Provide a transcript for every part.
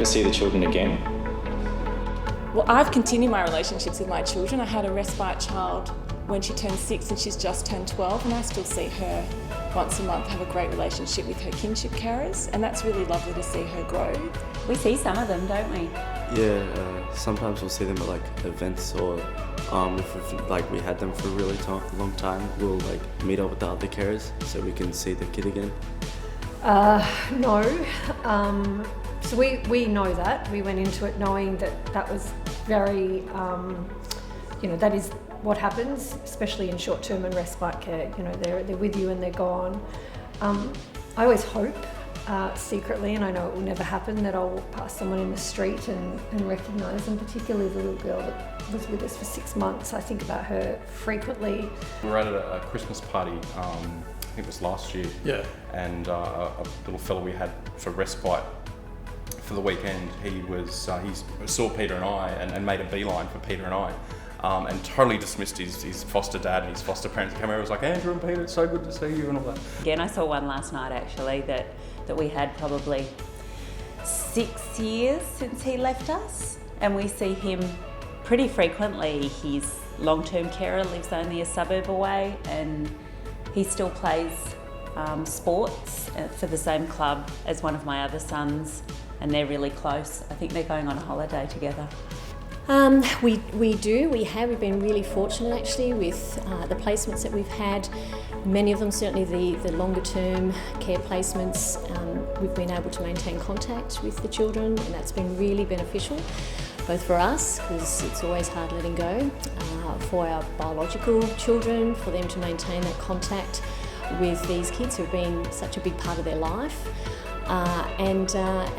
ever see the children again? Well, I've continued my relationships with my children. I had a respite child when she turned 6 and she's just turned 12, and I still see her once a month, have a great relationship with her kinship carers, and that's really lovely to see her grow. We see some of them, don't we? Yeah, sometimes we'll see them at like events, or if we had them for a really long time, we'll like meet up with the other carers so we can see the kid again. No. So we know that. We went into it knowing that was very, that is what happens, especially in short-term and respite care. You know, they're with you and they're gone. I always hope, secretly, and I know it will never happen, that I'll walk past someone in the street and recognise them, particularly the little girl that was with us for 6 months. I think about her frequently. We were at a Christmas party, I think it was last year. Yeah. And a little fellow we had for respite for the weekend, he saw Peter and I and made a beeline for Peter and I. And totally dismissed his foster dad and his foster parents. Came over and was like, Andrew and Peter, it's so good to see you and all that. Again, I saw one last night actually that we had probably 6 years since he left us, and we see him pretty frequently. His long-term carer lives only a suburb away, and he still plays sports for the same club as one of my other sons, and they're really close. I think they're going on a holiday together. We've been really fortunate actually with the placements that we've had. Many of them, certainly the longer term care placements, we've been able to maintain contact with the children, and that's been really beneficial, both for us, because it's always hard letting go, for our biological children, for them to maintain that contact with these kids who have been such a big part of their life. And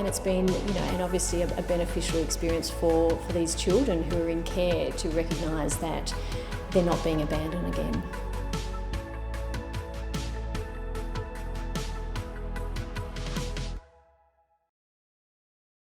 it's been, and obviously a beneficial experience for these children who are in care to recognise that they're not being abandoned again.